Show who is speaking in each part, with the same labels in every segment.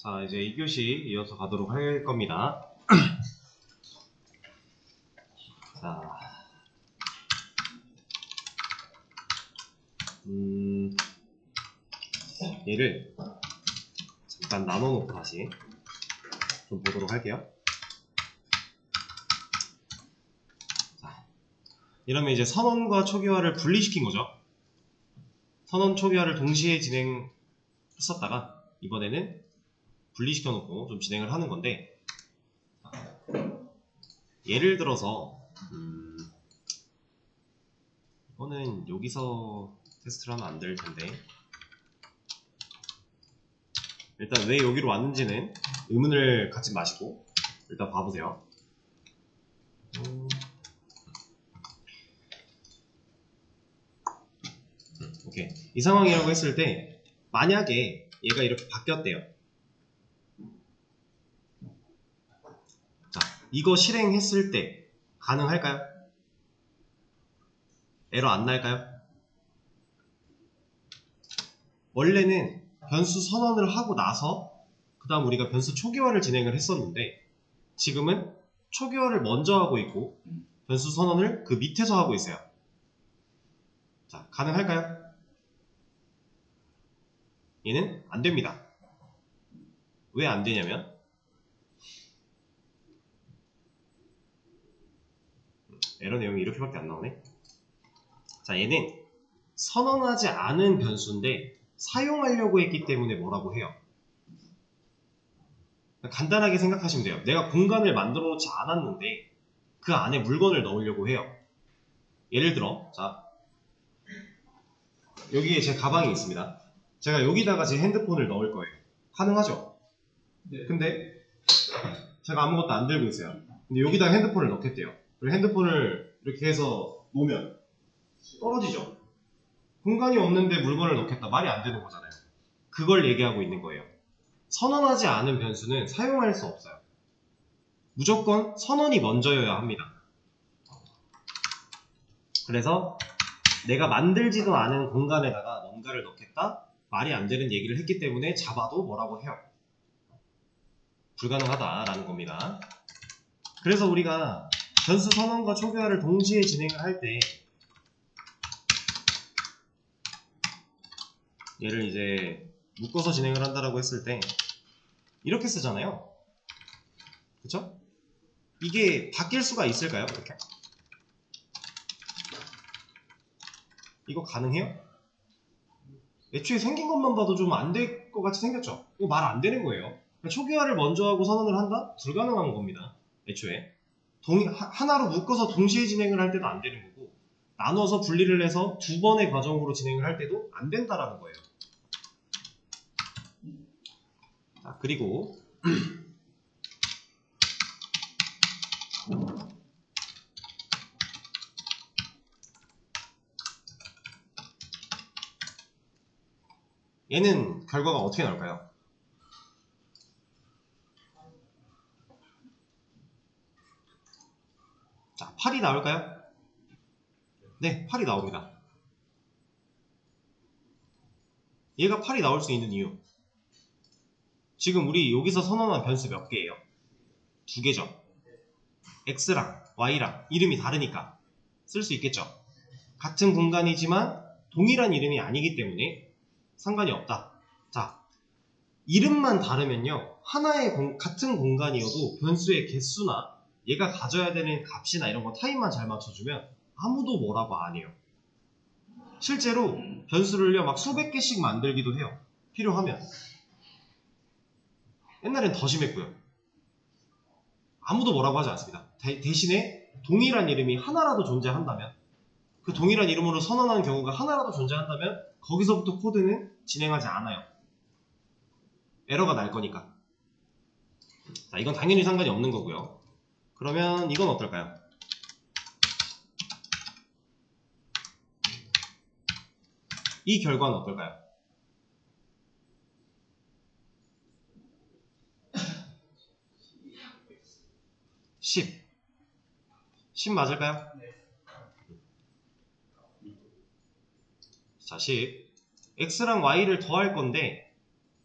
Speaker 1: 자, 이제 2교시 이어서 가도록 할 겁니다. 자, 얘를 잠깐 나눠놓고 다시 좀 보도록 할게요. 자, 이러면 이제 선언과 초기화를 분리시킨 거죠. 선언, 초기화를 동시에 진행했었다가 이번에는 분리시켜 놓고 좀 진행을 하는 건데, 예를 들어서 이거는 여기서 테스트를 하면 안 될 텐데, 일단 왜 여기로 왔는지는 의문을 갖지 마시고 일단 봐보세요. 오케이. 이 상황이라고 했을 때 만약에 얘가 이렇게 바뀌었대요. 자, 이거 실행했을 때 가능할까요? 에러 안 날까요? 원래는 변수 선언을 하고 나서 그 다음 우리가 변수 초기화를 진행을 했었는데, 지금은 초기화를 먼저 하고 있고 변수 선언을 그 밑에서 하고 있어요. 자, 가능할까요? 얘는 안 됩니다. 왜 안 되냐면, 에러 내용이 이렇게밖에 안 나오네. 자, 얘는 선언하지 않은 변수인데 사용하려고 했기 때문에 뭐라고 해요? 간단하게 생각하시면 돼요. 내가 공간을 만들어 놓지 않았는데 그 안에 물건을 넣으려고 해요. 예를 들어, 자, 여기에 제 가방이 있습니다. 제가 여기다가 제 핸드폰을 넣을 거예요. 가능하죠?
Speaker 2: 네.
Speaker 1: 근데 제가 아무것도 안 들고 있어요. 근데 여기다가 핸드폰을 넣겠대요. 그리고 핸드폰을 이렇게 해서 놓으면 떨어지죠? 공간이 없는데 물건을 넣겠다. 말이 안 되는 거잖아요. 그걸 얘기하고 있는 거예요. 선언하지 않은 변수는 사용할 수 없어요. 무조건 선언이 먼저여야 합니다. 그래서 내가 만들지도 않은 공간에다가 뭔가를 넣겠다? 말이 안 되는 얘기를 했기 때문에 잡아도 뭐라고 해요? 불가능하다라는 겁니다. 그래서 우리가 변수 선언과 초기화를 동시에 진행을 할 때 얘를 이제 묶어서 진행을 한다라고 했을 때 이렇게 쓰잖아요. 그쵸? 이게 바뀔 수가 있을까요? 이렇게? 이거 가능해요? 애초에 생긴 것만 봐도 좀 안 될 것 같이 생겼죠? 이거 말 안 되는 거예요. 초기화를 먼저 하고 선언을 한다? 불가능한 겁니다. 애초에. 하나로 묶어서 동시에 진행을 할 때도 안 되는 거고, 나눠서 분리를 해서 두 번의 과정으로 진행을 할 때도 안 된다라는 거예요. 자, 그리고 얘는 결과가 어떻게 나올까요? 자, 8이 나올까요? 네, 8이 나옵니다. 얘가 8이 나올 수 있는 이유, 지금 우리 여기서 선언한 변수 몇 개예요? 두 개죠. x랑 y랑 이름이 다르니까 쓸 수 있겠죠. 같은 공간이지만 동일한 이름이 아니기 때문에 상관이 없다. 자, 이름만 다르면요, 하나의 같은 공간이어도 변수의 개수나 얘가 가져야 되는 값이나 이런 거 타입만 잘 맞춰주면 아무도 뭐라고 안 해요. 실제로 변수를요 막 수백 개씩 만들기도 해요. 필요하면. 옛날엔 더 심했고요. 아무도 뭐라고 하지 않습니다. 대신에 동일한 이름이 하나라도 존재한다면, 그 동일한 이름으로 선언하는 경우가 하나라도 존재한다면 거기서부터 코드는 진행하지 않아요. 에러가 날 거니까. 자, 이건 당연히 상관이 없는 거고요. 그러면 이건 어떨까요? 이 결과는 어떨까요? 10 맞을까요? 자, 10. x랑 y를 더할 건데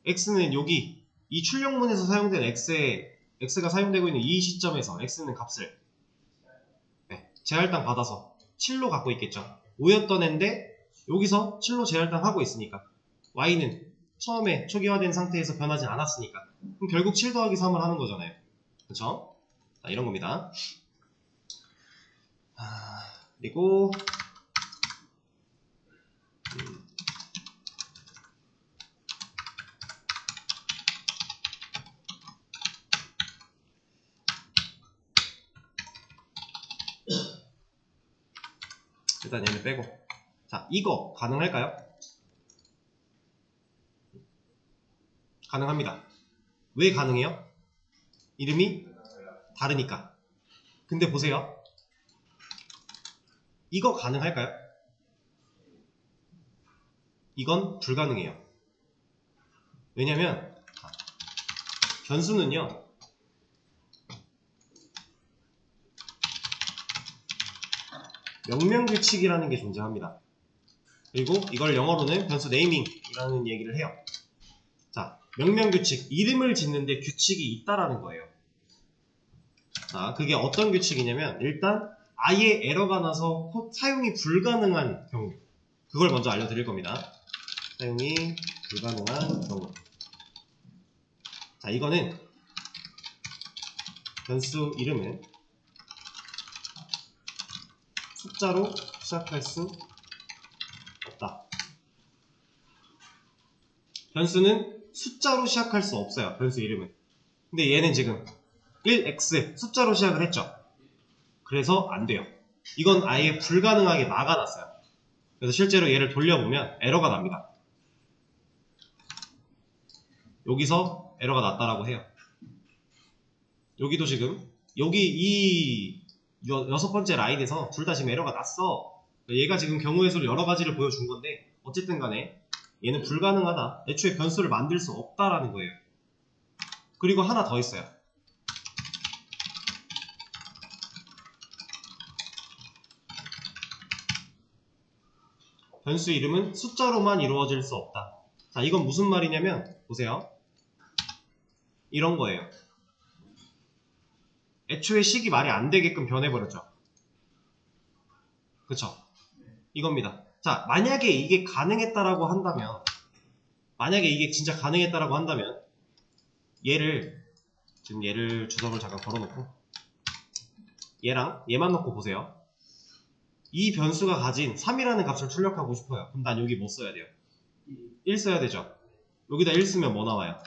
Speaker 1: x는 여기 이 출력문에서 사용된 x가 사용되고 있는 이 시점에서 x는 값을 제할당 받아서 7로 갖고 있겠죠. 5였던 애인데 여기서 7로 제할당 하고 있으니까 y는 처음에 초기화된 상태에서 변하지 않았으니까 그럼 결국 7 더하기 3을 하는 거잖아요. 그쵸? 자, 이런 겁니다. 그리고 일단 얘는 빼고, 자, 이거 가능할까요? 가능합니다. 왜 가능해요? 이름이 다르니까. 근데 보세요. 이거 가능할까요? 이건 불가능해요. 왜냐면 변수는요, 명명규칙이라는 게 존재합니다. 그리고 이걸 영어로는 변수 네이밍이라는 얘기를 해요. 자, 명명규칙, 이름을 짓는데 규칙이 있다라는 거예요. 자, 그게 어떤 규칙이냐면 일단 아예 에러가 나서 사용이 불가능한 경우, 그걸 먼저 알려드릴 겁니다. 사용이 불가능한 경우. 자, 이거는 변수 이름은 숫자로 시작할 수 없다. 변수는 숫자로 시작할 수 없어요. 변수 이름은. 근데 얘는 지금 1x 숫자로 시작을 했죠. 그래서 안 돼요. 이건 아예 불가능하게 막아놨어요. 그래서 실제로 얘를 돌려보면 에러가 납니다. 여기서 에러가 났다라고 해요. 여기도 지금 여기 이 6번째 라인에서 둘 다 지금 에러가 났어. 얘가 지금 경우의 수를 여러 가지를 보여준 건데 어쨌든 간에 얘는 불가능하다. 애초에 변수를 만들 수 없다라는 거예요. 그리고 하나 더 있어요. 변수 이름은 숫자로만 이루어질 수 없다. 자, 이건 무슨 말이냐면 보세요. 이런 거예요. 애초에 식이 말이 안 되게끔 변해버렸죠. 그쵸? 이겁니다. 자, 만약에 이게 가능했다라고 한다면, 만약에 이게 진짜 가능했다라고 한다면 지금 얘를 주석을 잠깐 걸어놓고 얘랑 얘만 놓고 보세요. 이 변수가 가진 3이라는 값을 출력하고 싶어요. 그럼 난 여기 뭐 써야 돼요? 1 써야 되죠. 여기다 1 쓰면 뭐 나와요?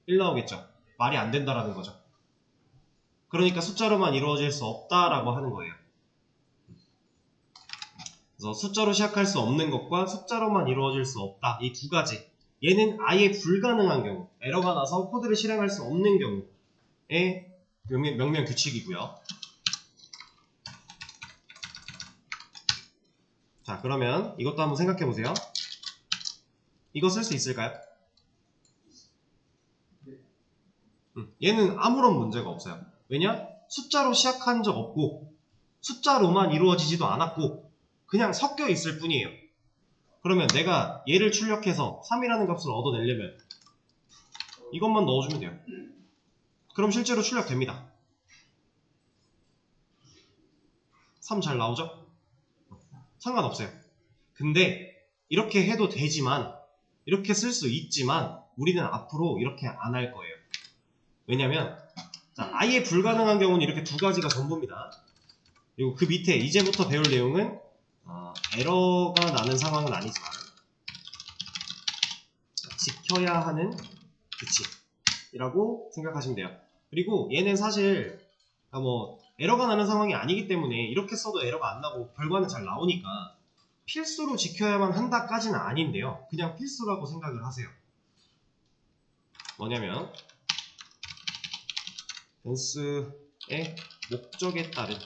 Speaker 1: 1 나오겠죠. 말이 안 된다라는 거죠. 그러니까 숫자로만 이루어질 수 없다라고 하는 거예요. 그래서 숫자로 시작할 수 없는 것과 숫자로만 이루어질 수 없다. 이 두 가지. 얘는 아예 불가능한 경우, 에러가 나서 코드를 실행할 수 없는 경우의 명명 규칙이고요. 자, 그러면 이것도 한번 생각해 보세요. 이거 쓸 수 있을까요? 얘는 아무런 문제가 없어요. 왜냐? 숫자로 시작한 적 없고 숫자로만 이루어지지도 않았고 그냥 섞여 있을 뿐이에요. 그러면 내가 얘를 출력해서 3이라는 값을 얻어내려면 이것만 넣어주면 돼요. 그럼 실제로 출력됩니다. 3 잘 나오죠? 상관없어요. 근데 이렇게 해도 되지만, 이렇게 쓸 수 있지만 우리는 앞으로 이렇게 안 할 거예요. 왜냐면 자, 아예 불가능한 경우는 이렇게 두 가지가 전부입니다. 그리고 그 밑에 이제부터 배울 내용은 에러가 나는 상황은 아니지만 지켜야 하는 규칙이라고 생각하시면 돼요. 그리고 얘는 사실 에러가 나는 상황이 아니기 때문에 이렇게 써도 에러가 안 나고 결과는 잘 나오니까 필수로 지켜야만 한다까지는 아닌데요. 그냥 필수라고 생각을 하세요. 뭐냐면 변수의 목적에 따른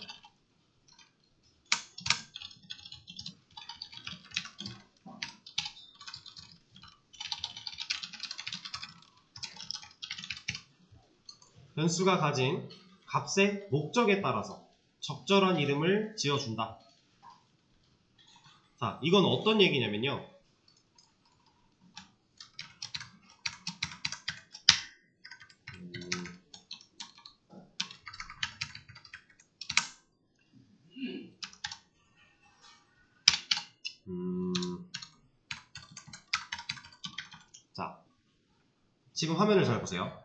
Speaker 1: 변수가 가진 값의 목적에 따라서 적절한 이름을 지어준다. 자, 이건 어떤 얘기냐면요. 지금 화면을 잘 보세요.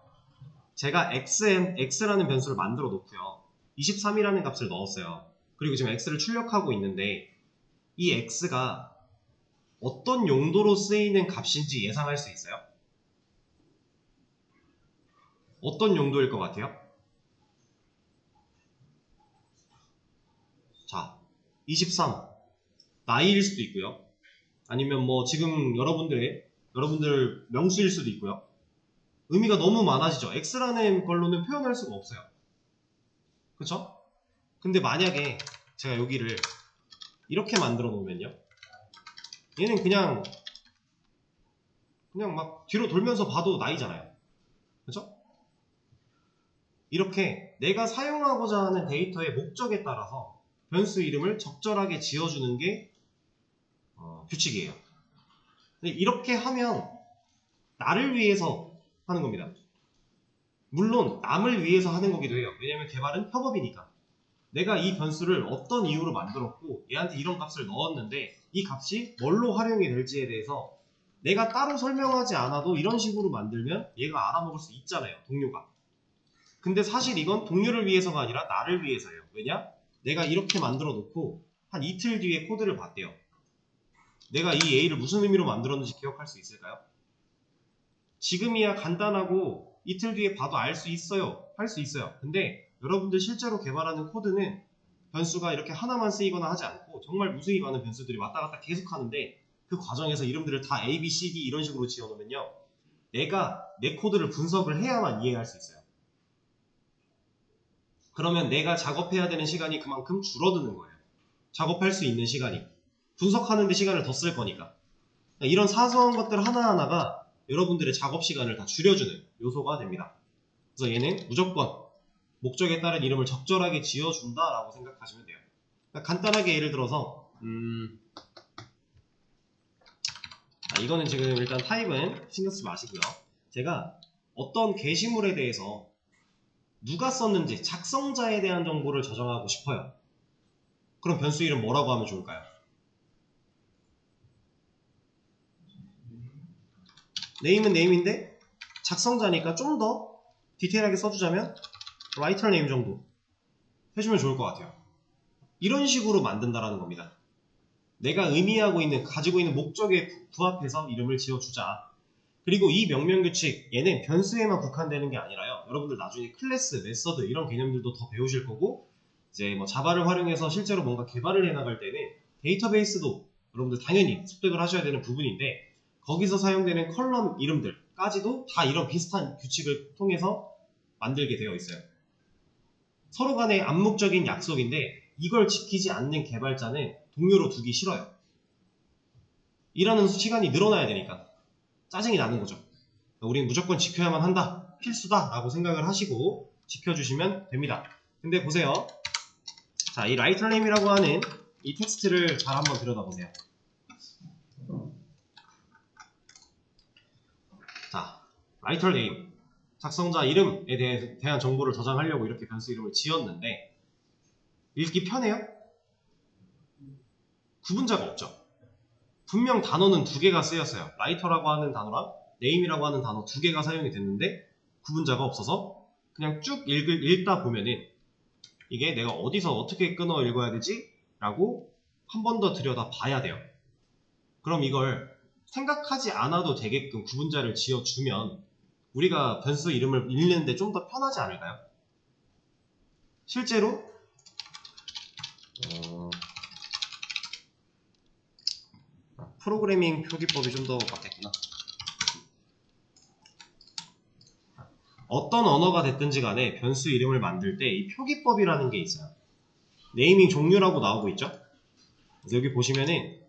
Speaker 1: 제가 x라는 변수를 만들어 놓고요. 23이라는 값을 넣었어요. 그리고 지금 x를 출력하고 있는데 이 x가 어떤 용도로 쓰이는 값인지 예상할 수 있어요? 어떤 용도일 것 같아요? 자, 23 나이일 수도 있고요. 아니면 뭐 지금 여러분들 명수일 수도 있고요. 의미가 너무 많아지죠. x라는 걸로는 표현할 수가 없어요. 그쵸? 근데 만약에 제가 여기를 이렇게 만들어 놓으면요. 얘는 그냥 막 뒤로 돌면서 봐도 나이잖아요. 그쵸? 이렇게 내가 사용하고자 하는 데이터의 목적에 따라서 변수 이름을 적절하게 지어주는 게 규칙이에요. 근데 이렇게 하면 나를 위해서 하는 겁니다. 물론 남을 위해서 하는 거기도 해요. 왜냐면 개발은 협업이니까. 내가 이 변수를 어떤 이유로 만들었고 얘한테 이런 값을 넣었는데 이 값이 뭘로 활용이 될지에 대해서 내가 따로 설명하지 않아도 이런 식으로 만들면 얘가 알아먹을 수 있잖아요. 동료가. 근데 사실 이건 동료를 위해서가 아니라 나를 위해서예요. 왜냐? 내가 이렇게 만들어 놓고 한 이틀 뒤에 코드를 봤대요. 내가 이 A를 무슨 의미로 만들었는지 기억할 수 있을까요? 지금이야 간단하고 이틀 뒤에 봐도 알 수 있어요. 할 수 있어요. 근데 여러분들 실제로 개발하는 코드는 변수가 이렇게 하나만 쓰이거나 하지 않고 정말 무수히 많은 변수들이 왔다 갔다 계속 하는데 그 과정에서 이름들을 다 A, B, C, D 이런 식으로 지어놓으면요. 내가 내 코드를 분석을 해야만 이해할 수 있어요. 그러면 내가 작업해야 되는 시간이 그만큼 줄어드는 거예요. 작업할 수 있는 시간이. 분석하는 데 시간을 더 쓸 거니까. 이런 사소한 것들 하나하나가 여러분들의 작업 시간을 다 줄여주는 요소가 됩니다. 그래서 얘는 무조건 목적에 따른 이름을 적절하게 지어준다라고 생각하시면 돼요. 그러니까 간단하게 예를 들어서 이거는 지금 일단 타입은 신경 쓰지 마시고요. 제가 어떤 게시물에 대해서 누가 썼는지 작성자에 대한 정보를 저장하고 싶어요. 그럼 변수 이름 뭐라고 하면 좋을까요? 네임은 네임인데 작성자니까 좀 더 디테일하게 써주자면 라이터 네임 정도 해주면 좋을 것 같아요. 이런 식으로 만든다라는 겁니다. 내가 가지고 있는 목적에 부합해서 이름을 지어주자. 그리고 이 명명규칙 얘는 변수에만 국한되는 게 아니라요. 여러분들 나중에 클래스, 메서드 이런 개념들도 더 배우실 거고 이제 뭐 자바를 활용해서 실제로 뭔가 개발을 해나갈 때는 데이터베이스도 여러분들 당연히 습득을 하셔야 되는 부분인데 거기서 사용되는 컬럼 이름들까지도 다 이런 비슷한 규칙을 통해서 만들게 되어 있어요. 서로 간의 암묵적인 약속인데 이걸 지키지 않는 개발자는 동료로 두기 싫어요. 일하는 시간이 늘어나야 되니까 짜증이 나는 거죠. 우리는 무조건 지켜야만 한다, 필수다 라고 생각을 하시고 지켜주시면 됩니다. 근데 보세요. 자, 이 라이터 네임이라고 하는 이 텍스트를 잘 한번 들여다보세요. 자, 라이터 네임 작성자 이름에 대한 정보를 저장하려고 이렇게 변수 이름을 지었는데 읽기 편해요? 구분자가 없죠. 분명 단어는 두 개가 쓰였어요. 라이터라고 하는 단어랑 네임이라고 하는 단어 두 개가 사용이 됐는데 구분자가 없어서 그냥 쭉 읽다 보면은 이게 내가 어디서 어떻게 끊어 읽어야 되지? 라고 한 번 더 들여다 봐야 돼요. 그럼 이걸 생각하지 않아도 되게끔 구분자를 지어주면 우리가 변수 이름을 읽는데 좀 더 편하지 않을까요? 실제로 프로그래밍 표기법이 좀 더 맞겠구나. 어떤 언어가 됐든지 간에 변수 이름을 만들 때 이 표기법이라는 게 있어요. 네이밍 종류라고 나오고 있죠? 그래서 여기 보시면은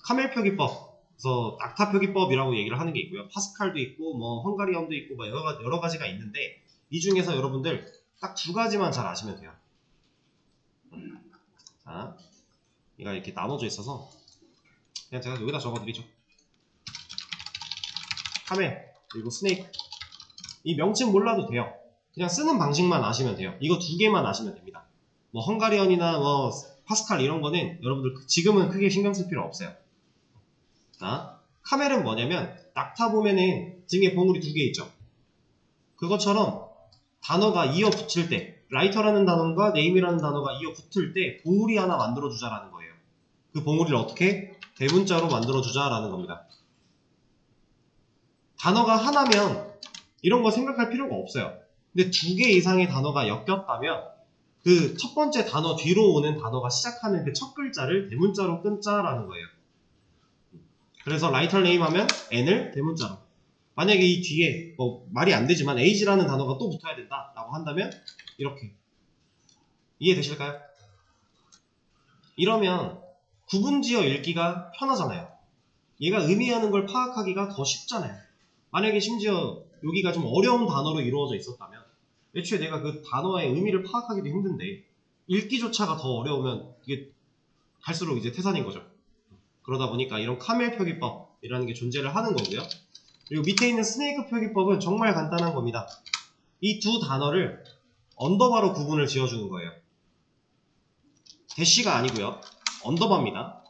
Speaker 1: 카멜 표기법, 그래서 낙타 표기법이라고 얘기를 하는 게 있고요. 파스칼도 있고 뭐 헝가리언도 있고 뭐 여러 가지가 있는데 이 중에서 여러분들 딱 두 가지만 잘 아시면 돼요. 자, 얘가 이렇게 나눠져 있어서 그냥 제가 여기다 적어드리죠. 카멜 그리고 스네이크 이 명칭 몰라도 돼요. 그냥 쓰는 방식만 아시면 돼요. 이거 두 개만 아시면 됩니다. 뭐 헝가리언이나 뭐 파스칼 이런 거는 여러분들 지금은 크게 신경 쓸 필요 없어요. 자, 카멜은 뭐냐면 낙타 보면은 등에 봉우리 2개 있죠. 그것처럼 단어가 이어 붙일 때, 라이터라는 단어가 네임이라는 단어가 이어 붙을 때 봉우리 하나 만들어주자라는 거예요. 그 봉우리를 어떻게? 대문자로 만들어주자라는 겁니다. 단어가 하나면 이런 거 생각할 필요가 없어요. 근데 2개 이상의 단어가 엮였다면 그 첫 번째 단어 뒤로 오는 단어가 시작하는 그 첫 글자를 대문자로 끊자라는 거예요. 그래서 라이터 네임 하면 N을 대문자로. 만약에 이 뒤에 말이 안 되지만 age라는 단어가 또 붙어야 된다라고 한다면 이렇게. 이해되실까요? 이러면 구분지어 읽기가 편하잖아요. 얘가 의미하는 걸 파악하기가 더 쉽잖아요. 만약에 심지어 여기가 좀 어려운 단어로 이루어져 있었다면 애초에 내가 그 단어의 의미를 파악하기도 힘든데 읽기조차가 더 어려우면 이게 갈수록 이제 태산인 거죠. 그러다 보니까 이런 카멜 표기법이라는 게 존재를 하는 거고요. 그리고 밑에 있는 스네이크 표기법은 정말 간단한 겁니다. 이 두 단어를 언더바로 구분을 지어주는 거예요. 대시가 아니고요. 언더바입니다.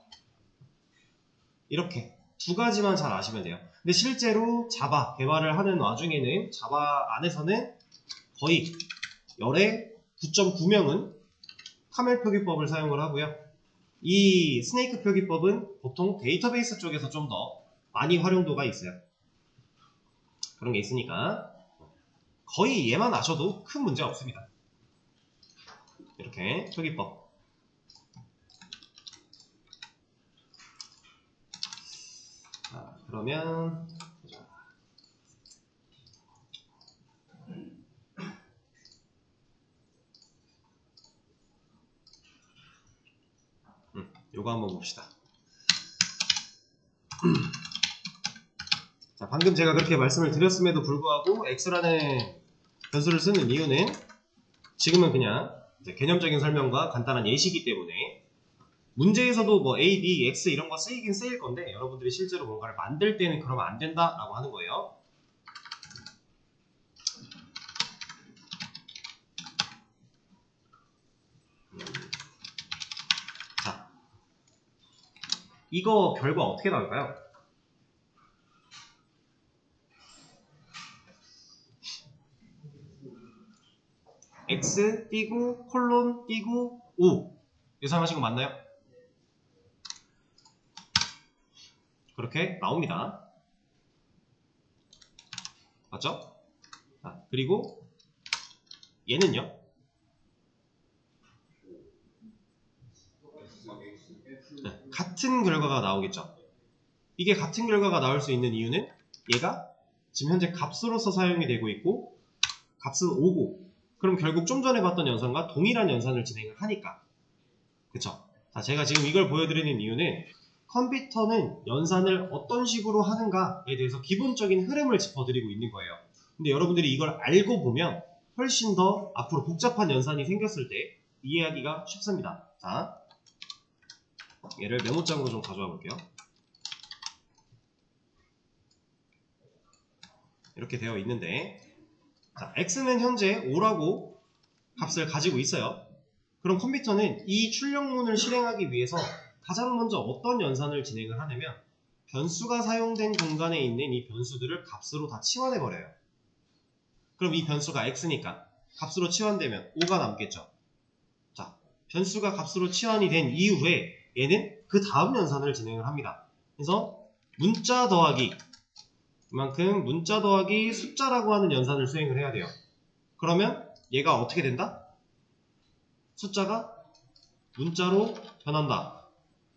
Speaker 1: 이렇게 두 가지만 잘 아시면 돼요. 근데 실제로 자바 개발을 하는 와중에는 자바 안에서는 거의 열의 9.9명은 카멜 표기법을 사용을 하고요. 이 스네이크 표기법은 보통 데이터베이스 쪽에서 좀 더 많이 활용도가 있어요. 그런 게 있으니까 거의 얘만 아셔도 큰 문제 없습니다. 이렇게 표기법. 자, 그러면 보자. 요거 한번 봅시다. 자, 방금 제가 그렇게 말씀을 드렸음에도 불구하고 x라는 변수를 쓰는 이유는 지금은 그냥 이제 개념적인 설명과 간단한 예시이기 때문에 문제에서도 뭐 a, b, x 이런 거 쓰이긴 쓰일 건데 여러분들이 실제로 뭔가를 만들 때는 그러면 안 된다라고 하는 거예요. 자, 이거 결과 어떻게 나올까요? x 띄고 콜론 띄고 5 예상하신 거 맞나요? 그렇게 나옵니다. 맞죠? 자, 그리고 얘는요? 네, 같은 결과가 나오겠죠. 이게 같은 결과가 나올 수 있는 이유는 얘가 지금 현재 값으로서 사용이 되고 있고 값은 5고 그럼 결국 좀 전에 봤던 연산과 동일한 연산을 진행을 하니까. 그쵸? 자, 제가 지금 이걸 보여드리는 이유는 컴퓨터는 연산을 어떤 식으로 하는가에 대해서 기본적인 흐름을 짚어드리고 있는 거예요. 근데 여러분들이 이걸 알고 보면 훨씬 더 앞으로 복잡한 연산이 생겼을 때 이해하기가 쉽습니다. 자, 얘를 메모장으로 좀 가져와 볼게요. 이렇게 되어 있는데 자, x는 현재 5라고 값을 가지고 있어요. 그럼 컴퓨터는 이 출력문을 실행하기 위해서 가장 먼저 어떤 연산을 진행을 하냐면 변수가 사용된 공간에 있는 이 변수들을 값으로 다 치환해버려요. 그럼 이 변수가 x니까 값으로 치환되면 5가 남겠죠. 자, 변수가 값으로 치환이 된 이후에 얘는 그 다음 연산을 진행을 합니다. 그래서 문자 더하기 이만큼 문자 더하기 숫자라고 하는 연산을 수행을 해야 돼요. 그러면 얘가 어떻게 된다? 숫자가 문자로 변한다.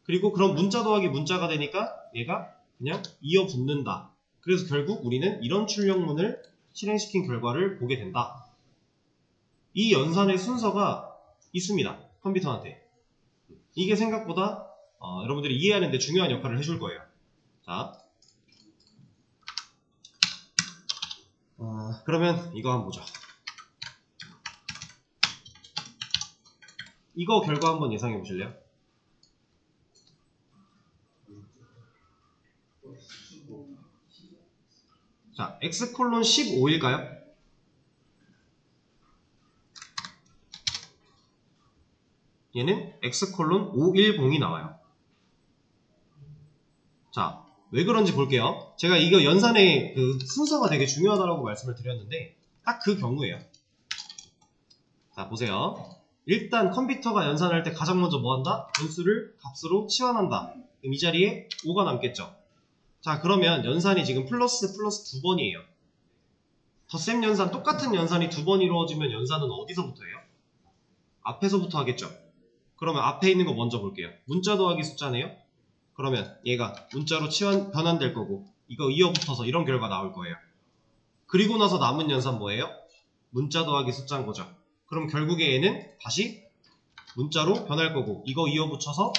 Speaker 1: 그리고 그럼 문자 더하기 문자가 되니까 얘가 그냥 이어 붙는다. 그래서 결국 우리는 이런 출력문을 실행시킨 결과를 보게 된다. 이 연산의 순서가 있습니다. 컴퓨터한테. 이게 생각보다 여러분들이 이해하는 데 중요한 역할을 해줄 거예요. 자, 그러면 이거 한번 보죠. 이거 결과 한번 예상해 보실래요? 자, x 콜론 15일까요? 얘는 x 콜론 510이 나와요. 자, 왜 그런지 볼게요. 제가 이거 연산의 그 순서가 되게 중요하다고 말씀을 드렸는데 딱 그 경우예요. 자, 보세요. 일단 컴퓨터가 연산할 때 가장 먼저 뭐 한다? 변수를 값으로 치환한다. 그럼 이 자리에 5가 남겠죠. 자, 그러면 연산이 지금 플러스 2번이에요. 덧셈 연산, 똑같은 연산이 2번 이루어지면 연산은 어디서부터 해요? 앞에서부터 하겠죠. 그러면 앞에 있는 거 먼저 볼게요. 문자 더하기 숫자네요. 그러면 얘가 문자로 변환될 거고 이거 이어붙어서 이런 결과 나올 거예요. 그리고 나서 남은 연산 뭐예요? 문자 더하기 숫자인 거죠. 그럼 결국에 얘는 다시 문자로 변할 거고 이거 이어붙여서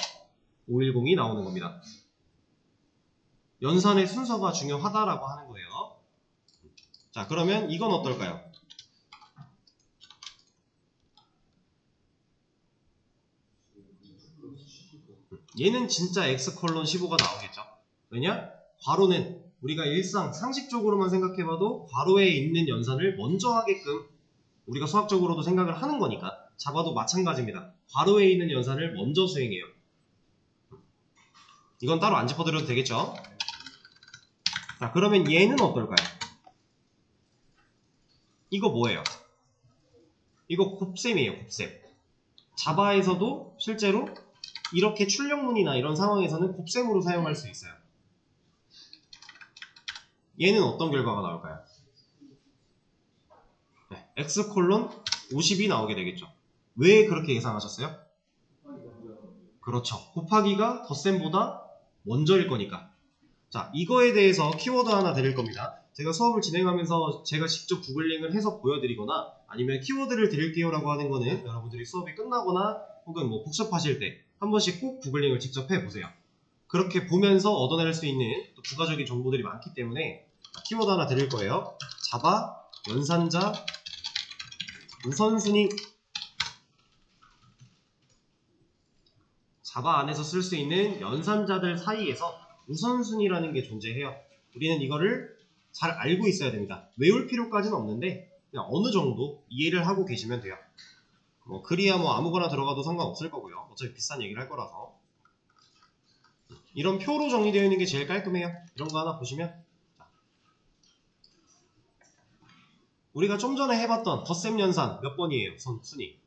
Speaker 1: 510이 나오는 겁니다. 연산의 순서가 중요하다라고 하는 거예요. 자, 그러면 이건 어떨까요? 얘는 진짜 x:15가 나오겠죠. 왜냐? 괄호는 우리가 일상 상식적으로만 생각해봐도 괄호에 있는 연산을 먼저 하게끔 우리가 수학적으로도 생각을 하는 거니까 자바도 마찬가지입니다. 괄호에 있는 연산을 먼저 수행해요. 이건 따로 안 짚어드려도 되겠죠? 자, 그러면 얘는 어떨까요? 이거 뭐예요? 이거 곱셈이에요. 곱셈. 자바에서도 실제로 이렇게 출력문이나 이런 상황에서는 곱셈으로 사용할 수 있어요. 얘는 어떤 결과가 나올까요? 네, x:50이 나오게 되겠죠. 왜 그렇게 예상하셨어요? 그렇죠. 곱하기가 덧셈보다 먼저일 거니까. 자, 이거에 대해서 키워드 하나 드릴 겁니다. 제가 수업을 진행하면서 제가 직접 구글링을 해서 보여드리거나 아니면 키워드를 드릴게요 라고 하는 거는 여러분들이 수업이 끝나거나 혹은 뭐 복습하실 때 한 번씩 꼭 구글링을 직접 해보세요. 그렇게 보면서 얻어낼 수 있는 또 부가적인 정보들이 많기 때문에 키워드 하나 드릴 거예요. 자바, 연산자, 우선순위. 자바 안에서 쓸 수 있는 연산자들 사이에서 우선순위라는 게 존재해요. 우리는 이거를 잘 알고 있어야 됩니다. 외울 필요까지는 없는데 그냥 어느 정도 이해를 하고 계시면 돼요. 뭐 글이야 뭐 아무거나 들어가도 상관없을 거고요. 어차피 비싼 얘기를 할 거라서. 이런 표로 정리되어 있는 게 제일 깔끔해요. 이런 거 하나 보시면 우리가 좀 전에 해봤던 덧셈 연산 몇 번이에요? 순위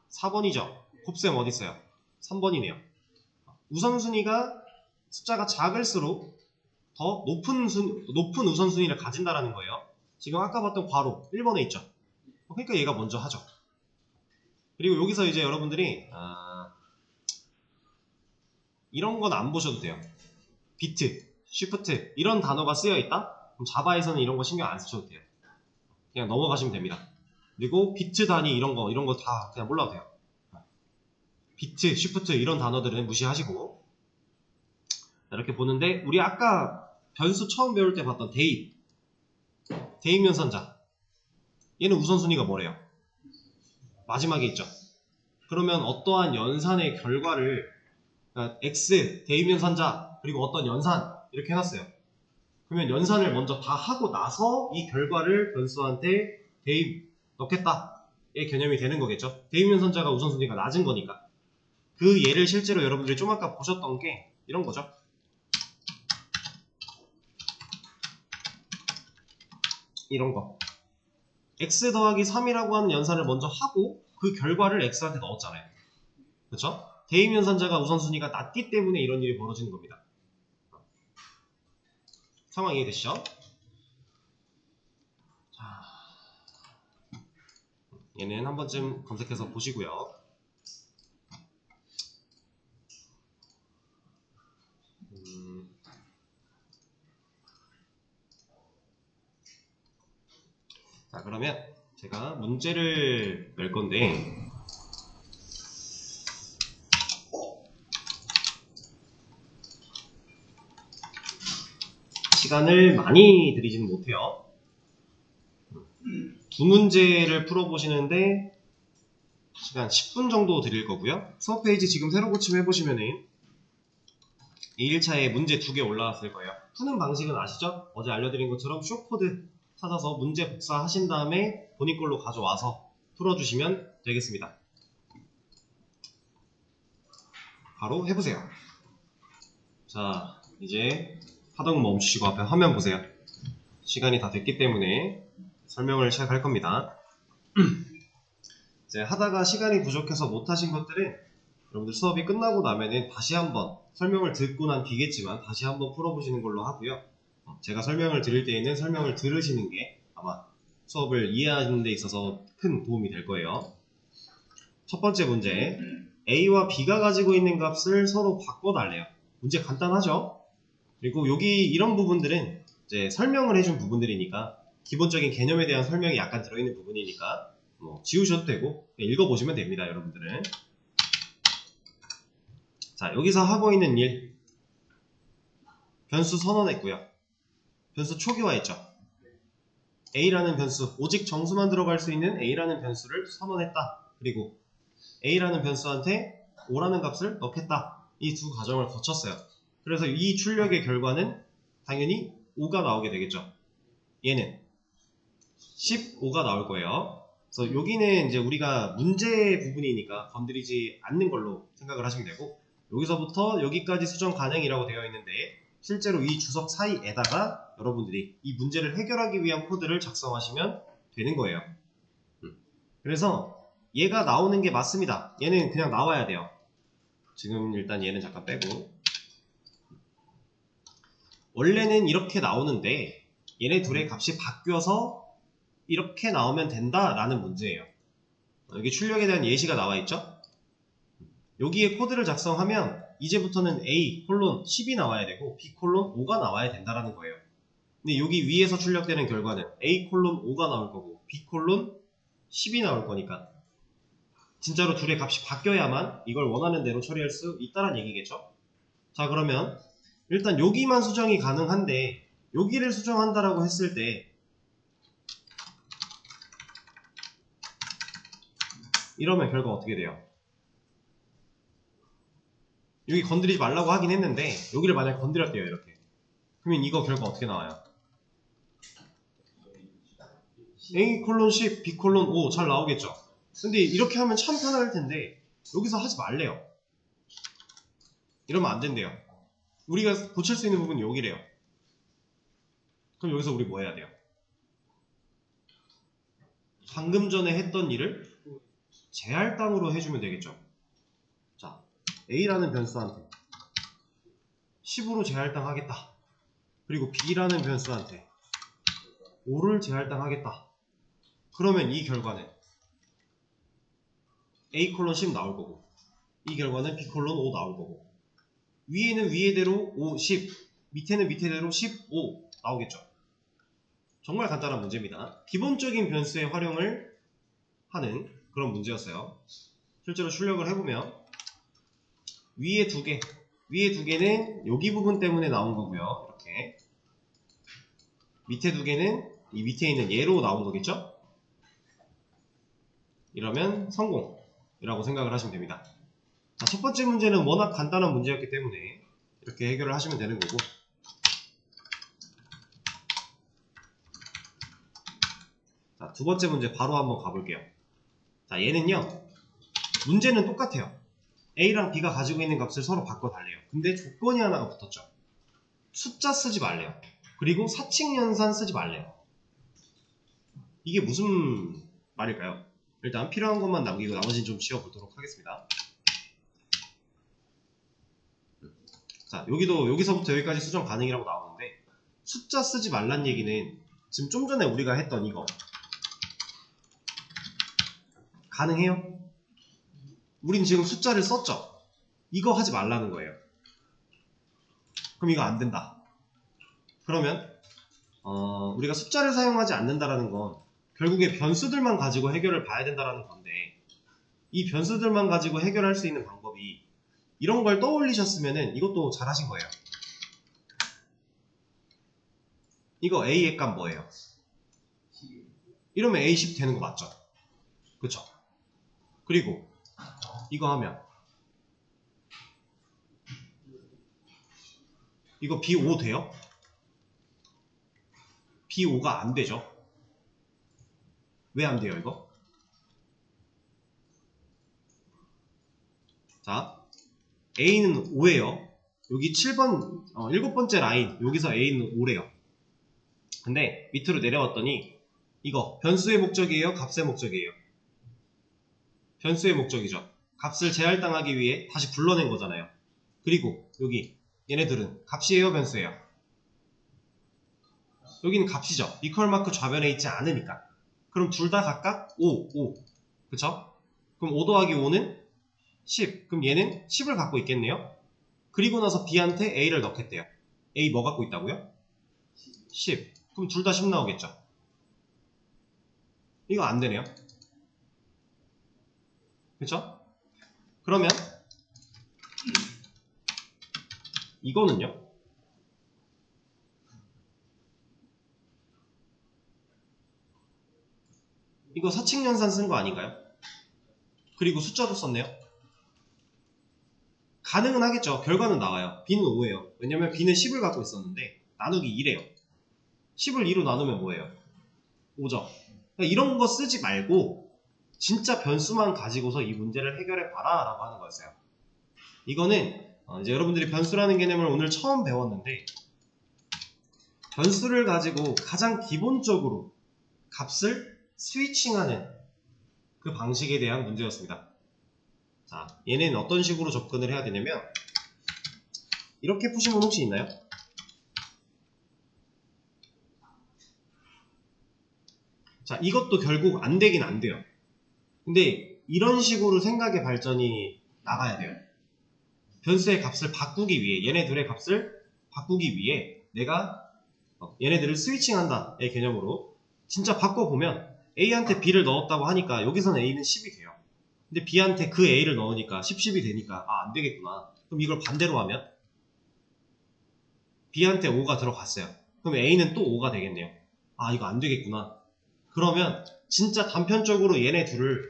Speaker 1: 4번이죠. 곱셈 어디 있어요? 3번이네요. 우선순위가 숫자가 작을수록 더 높은 우선순위를 가진다라는 거예요. 지금 아까 봤던 괄호 1번에 있죠. 그러니까 얘가 먼저 하죠. 그리고 여기서 이제 여러분들이 이런 건 안 보셔도 돼요. 비트, 쉬프트 이런 단어가 쓰여 있다? 그럼 자바에서는 이런 거 신경 안 쓰셔도 돼요. 그냥 넘어가시면 됩니다. 그리고 비트 단위 이런 거 다 그냥 몰라도 돼요. 비트, 쉬프트 이런 단어들은 무시하시고 이렇게 보는데 우리 아까 변수 처음 배울 때 봤던 대입 연산자 얘는 우선순위가 뭐래요? 마지막에 있죠. 그러면 어떠한 연산의 결과를 그러니까 x 대입 연산자 그리고 어떤 연산 이렇게 해놨어요. 그러면 연산을 먼저 다 하고 나서 이 결과를 변수한테 대입 넣겠다의 개념이 되는 거겠죠. 대입 연산자가 우선순위가 낮은 거니까. 그 예를 실제로 여러분들이 좀 아까 보셨던 게 이런 거죠. 이런 거. x 더하기 3이라고 하는 연산을 먼저 하고 그 결과를 x한테 넣었잖아요. 그렇죠? 대입 연산자가 우선순위가 낮기 때문에 이런 일이 벌어지는 겁니다. 상황 이해되시죠? 자, 얘는 한 번쯤 검색해서 보시고요. 자, 그러면 제가 문제를 낼 건데 시간을 많이 들이지는 못해요. 두 문제를 풀어보시는데 시간 10분 정도 드릴 거고요. 수업 페이지 지금 새로 고침해보시면은 2일차에 문제 2개 올라왔을 거예요. 푸는 방식은 아시죠? 어제 알려드린 것처럼 쇼코드 찾아서 문제 복사하신 다음에 본인 걸로 가져와서 풀어주시면 되겠습니다. 바로 해보세요. 자, 이제 하던 거 멈추시고 앞에 화면 보세요. 시간이 다 됐기 때문에 설명을 시작할 겁니다. 이제 하다가 시간이 부족해서 못하신 것들은 여러분들 수업이 끝나고 나면은 다시 한번 설명을 듣고 난 뒤겠지만 다시 한번 풀어보시는 걸로 하고요. 제가 설명을 드릴 때에는 설명을 들으시는 게 아마 수업을 이해하는 데 있어서 큰 도움이 될 거예요. 첫 번째 문제, A와 B가 가지고 있는 값을 서로 바꿔달래요. 문제 간단하죠? 그리고 여기 이런 부분들은 이제 설명을 해준 부분들이니까 기본적인 개념에 대한 설명이 약간 들어있는 부분이니까 뭐 지우셔도 되고 읽어보시면 됩니다, 여러분들은. 자, 여기서 하고 있는 일, 변수 선언했고요. 변수 초기화했죠. A라는 변수, 오직 정수만 들어갈 수 있는 A라는 변수를 선언했다. 그리고 A라는 변수한테 O라는 값을 넣겠다. 이 두 과정을 거쳤어요. 그래서 이 출력의 결과는 당연히 5가 나오게 되겠죠. 얘는 15가 나올 거예요. 그래서 여기는 이제 우리가 문제 부분이니까 건드리지 않는 걸로 생각을 하시면 되고, 여기서부터 여기까지 수정 가능이라고 되어 있는데 실제로 이 주석 사이에다가 여러분들이 이 문제를 해결하기 위한 코드를 작성하시면 되는 거예요. 그래서 얘가 나오는 게 맞습니다. 얘는 그냥 나와야 돼요. 지금 일단 얘는 잠깐 빼고, 원래는 이렇게 나오는데 얘네 둘의 값이 바뀌어서 이렇게 나오면 된다라는 문제예요. 여기 출력에 대한 예시가 나와 있죠? 여기에 코드를 작성하면 이제부터는 A 콜론 10이 나와야 되고 B 콜론 5가 나와야 된다라는 거예요. 근데 여기 위에서 출력되는 결과는 A 콜론 5가 나올 거고 B 콜론 10이 나올 거니까 진짜로 둘의 값이 바뀌어야만 이걸 원하는 대로 처리할 수 있다는 얘기겠죠? 자, 그러면 일단 여기만 수정이 가능한데 여기를 수정한다라고 했을 때 이러면 결과 어떻게 돼요? 여기 건드리지 말라고 하긴 했는데 여기를 만약에 건드렸대요, 이렇게. 그러면 이거 결과 어떻게 나와요? A 콜론 10, B 콜론 5 잘 나오겠죠? 근데 이렇게 하면 참 편할 텐데 여기서 하지 말래요. 이러면 안 된대요. 우리가 고칠 수 있는 부분이 여기래요. 그럼 여기서 우리 뭐 해야 돼요? 방금 전에 했던 일을 제할당으로 해주면 되겠죠. 자, A라는 변수한테 10으로 제할당하겠다. 그리고 B라는 변수한테 5를 제할당하겠다. 그러면 이 결과는 A 콜론 10 나올 거고 이 결과는 B 콜론 5 나올 거고 위에는 위에대로 5, 10 밑에는 밑에대로 15 나오겠죠. 정말 간단한 문제입니다. 기본적인 변수의 활용을 하는 그런 문제였어요. 실제로 출력을 해보면 위에 두 개는 여기 부분 때문에 나온 거고요. 이렇게 밑에 두 개는 이 밑에 있는 얘로 나온 거겠죠. 이러면 성공이라고 생각을 하시면 됩니다. 자, 첫 번째 문제는 워낙 간단한 문제였기 때문에 이렇게 해결을 하시면 되는 거고, 자, 두 번째 문제 바로 한번 가볼게요. 자, 얘는요, 문제는 똑같아요. A랑 B가 가지고 있는 값을 서로 바꿔달래요. 근데 조건이 하나가 붙었죠. 숫자 쓰지 말래요. 그리고 사칙연산 쓰지 말래요. 이게 무슨 말일까요? 일단 필요한 것만 남기고 나머지는 좀 지워보도록 하겠습니다. 자, 여기서부터 여기까지 수정 가능이라고 나오는데 숫자 쓰지 말란 얘기는 지금 좀 전에 우리가 했던 이거 가능해요? 우린 지금 숫자를 썼죠? 이거 하지 말라는 거예요. 그럼 이거 안 된다. 그러면 우리가 숫자를 사용하지 않는다라는 건 결국에 변수들만 가지고 해결을 봐야 된다라는 건데 이 변수들만 가지고 해결할 수 있는 방법이 이런 걸 떠올리셨으면은 이것도 잘하신 거예요. 이거 A의 값 뭐예요? 이러면 A10 되는 거 맞죠? 그쵸? 그리고 이거 하면 이거 B5 돼요? B5가 안 되죠? 왜 안 돼요 이거? 자, A는 5예요. 여기 7번, 7번째 라인, 여기서 a는 5래요. 근데 밑으로 내려왔더니 이거 변수의 목적이에요? 값의 목적이에요? 변수의 목적이죠. 값을 제할당하기 위해 다시 불러낸 거잖아요. 그리고 여기 얘네들은 값이에요? 변수예요? 여기는 값이죠. 이퀄 마크 좌변에 있지 않으니까. 그럼 둘 다 각각 5. 그쵸? 그럼 5 더하기 5는 10. 그럼 얘는 10을 갖고 있겠네요. 그리고 나서 B한테 A를 넣겠대요. A 뭐 갖고 있다고요? 10. 그럼 둘 다 10 나오겠죠. 이거 안 되네요. 그쵸? 그러면 이거는요? 이거 사칙연산 쓴 거 아닌가요? 그리고 숫자도 썼네요. 가능은 하겠죠. 결과는 나와요. B는 5예요. 왜냐면 B는 10을 갖고 있었는데 나누기 2래요. 10을 2로 나누면 뭐예요? 5죠. 그러니까 이런 거 쓰지 말고 진짜 변수만 가지고서 이 문제를 해결해 봐라 라고 하는 거였어요. 이거는 이제 여러분들이 변수라는 개념을 오늘 처음 배웠는데 변수를 가지고 가장 기본적으로 값을 스위칭하는 그 방식에 대한 문제였습니다. 자, 얘는 어떤 식으로 접근을 해야 되냐면 이렇게 푸신 분 혹시 있나요? 자, 이것도 결국 안 되긴 안 돼요. 근데 이런 식으로 생각의 발전이 나가야 돼요. 변수의 값을 바꾸기 위해, 얘네 둘의 값을 바꾸기 위해 내가 얘네들을 스위칭한다의 개념으로 진짜 바꿔보면 A한테 B를 넣었다고 하니까 여기서는 A는 10이 돼요. 근데 B한테 그 A를 넣으니까 10이 되니까 안 되겠구나. 그럼 이걸 반대로 하면 B한테 5가 들어갔어요. 그럼 A는 또 5가 되겠네요. 이거 안 되겠구나. 그러면 진짜 단편적으로 얘네 둘을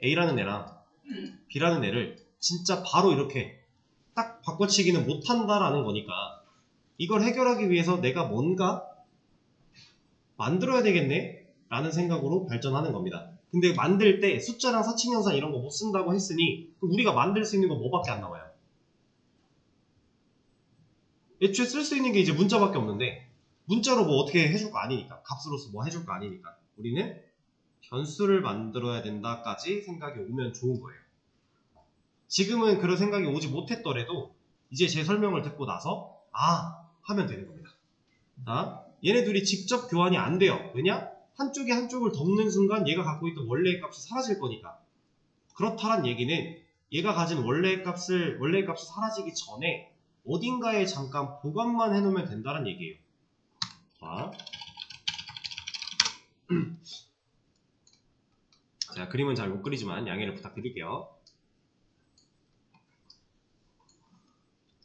Speaker 1: A라는 애랑 B라는 애를 진짜 바로 이렇게 딱 바꿔치기는 못한다라는 거니까 이걸 해결하기 위해서 내가 뭔가 만들어야 되겠네? 라는 생각으로 발전하는 겁니다. 근데 만들 때 숫자랑 사칙연산 이런 거 못 쓴다고 했으니 우리가 만들 수 있는 거 뭐밖에 안 나와요? 애초에 쓸 수 있는 게 이제 문자밖에 없는데 문자로 뭐 어떻게 해줄 거 아니니까 값으로서 뭐 해줄 거 아니니까 우리는 변수를 만들어야 된다까지 생각이 오면 좋은 거예요. 지금은 그런 생각이 오지 못했더라도 이제 제 설명을 듣고 나서 하면 되는 겁니다. 자, 얘네 둘이 직접 교환이 안 돼요. 왜냐? 한쪽이 한쪽을 덮는 순간 얘가 갖고 있던 원래의 값이 사라질 거니까. 그렇다란 얘기는 얘가 가진 원래의 값이 사라지기 전에 어딘가에 잠깐 보관만 해놓으면 된다는 얘기예요. 자, 제가 그림은 잘 못 그리지만 양해를 부탁드릴게요.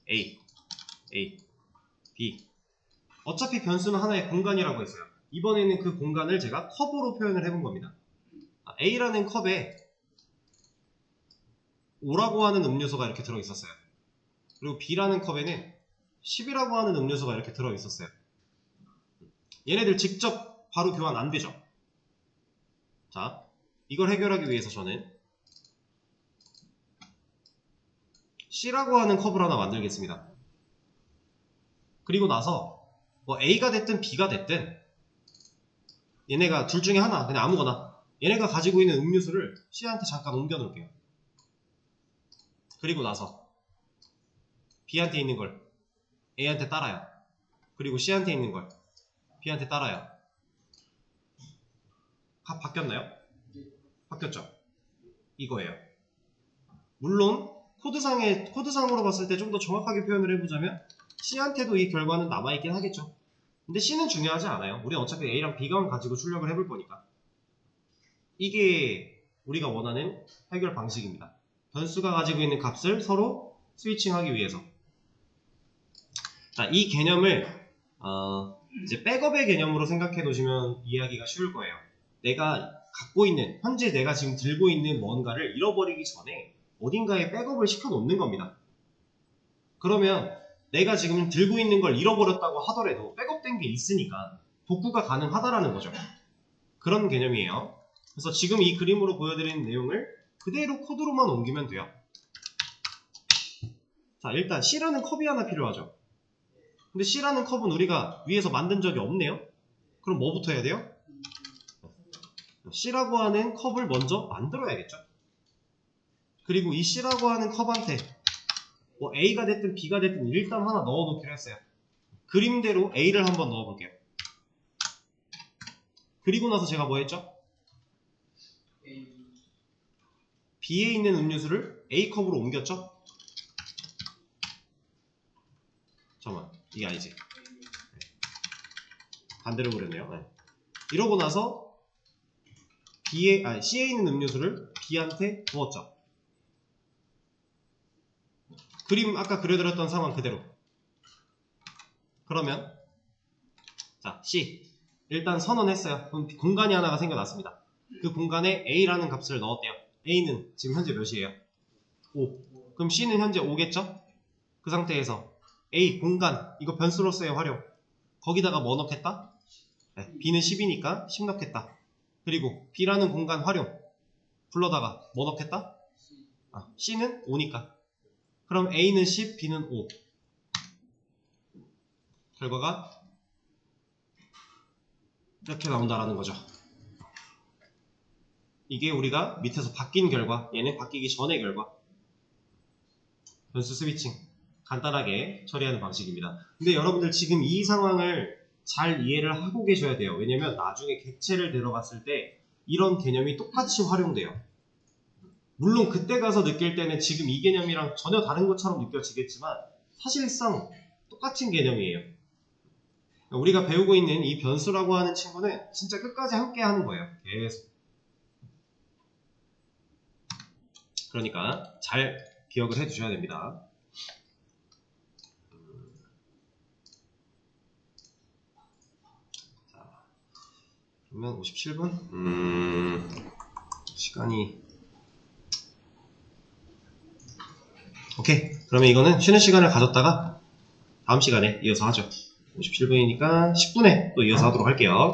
Speaker 1: A, B. 어차피 변수는 하나의 공간이라고 했어요. 이번에는 그 공간을 제가 컵으로 표현을 해본 겁니다. A라는 컵에 5라고 하는 음료수가 이렇게 들어있었어요. 그리고 B라는 컵에는 10이라고 하는 음료수가 이렇게 들어있었어요. 얘네들 직접 바로 교환 안 되죠. 자, 이걸 해결하기 위해서 저는 C라고 하는 컵을 하나 만들겠습니다. 그리고 나서 뭐 A가 됐든 B가 됐든 얘네가 둘 중에 하나, 그냥 아무거나 얘네가 가지고 있는 음료수를 C한테 잠깐 옮겨 놓을게요. 그리고 나서 B한테 있는 걸 A한테 따라요. 그리고 C한테 있는 걸 B한테 따라요. 바뀌었나요? 바뀌었죠? 이거예요. 물론 코드상으로 봤을 때 좀 더 정확하게 표현을 해보자면 C한테도 이 결과는 남아있긴 하겠죠. 근데 C는 중요하지 않아요. 우리는 어차피 A랑 B만 가지고 출력을 해볼 거니까. 이게 우리가 원하는 해결 방식입니다. 변수가 가지고 있는 값을 서로 스위칭하기 위해서. 자, 이 개념을 이제 백업의 개념으로 생각해 놓으시면 이해하기가 쉬울 거예요. 내가 갖고 있는, 현재 내가 지금 들고 있는 뭔가를 잃어버리기 전에 어딘가에 백업을 시켜 놓는 겁니다. 그러면 내가 지금 들고 있는 걸 잃어버렸다고 하더라도 백업된 게 있으니까 복구가 가능하다라는 거죠. 그런 개념이에요. 그래서 지금 이 그림으로 보여드리는 내용을 그대로 코드로만 옮기면 돼요. 자, 일단 C라는 컵이 하나 필요하죠. 근데 C라는 컵은 우리가 위에서 만든 적이 없네요. 그럼 뭐부터 해야 돼요? C라고 하는 컵을 먼저 만들어야겠죠. 그리고 이 C라고 하는 컵한테 뭐 A가 됐든 B가 됐든 일단 하나 넣어놓기로 했어요. 그림대로 A를 한번 넣어볼게요. 그리고 나서 제가 뭐 했죠? B에 있는 음료수를 A컵으로 옮겼죠? 잠깐만, 이게 아니지. 반대로 그렸네요. 네. 이러고 나서 C에 있는 음료수를 B한테 부었죠. 그림 아까 그려드렸던 상황 그대로. 그러면 자, C 일단 선언했어요. 그럼 공간이 하나가 생겨났습니다. 그 공간에 A라는 값을 넣었대요. A는 지금 현재 몇이에요? 5. 그럼 C는 현재 5겠죠? 그 상태에서 A 공간 이거 변수로서의 활용 거기다가 뭐 넣겠다? 네, B는 10이니까 10 넣겠다. 그리고 B라는 공간 활용 불러다가 뭐 넣겠다? C는 5니까 그럼 A는 10, B는 5. 결과가 이렇게 나온다라는 거죠. 이게 우리가 밑에서 바뀐 결과, 얘는 바뀌기 전의 결과. 변수 스위칭 간단하게 처리하는 방식입니다. 근데 여러분들 지금 이 상황을 잘 이해를 하고 계셔야 돼요. 왜냐면 나중에 객체를 들어갔을 때 이런 개념이 똑같이 활용돼요. 물론 그때 가서 느낄 때는 지금 이 개념이랑 전혀 다른 것처럼 느껴지겠지만 사실상 똑같은 개념이에요. 우리가 배우고 있는 이 변수라고 하는 친구는 진짜 끝까지 함께 하는 거예요. 계속. 그러니까 잘 기억을 해 두셔야 됩니다. 자, 그러면 57분? 시간이 오케이. 그러면 이거는 쉬는 시간을 가졌다가 다음 시간에 이어서 하죠. 57분이니까 10분에 또 이어서 하도록 할게요.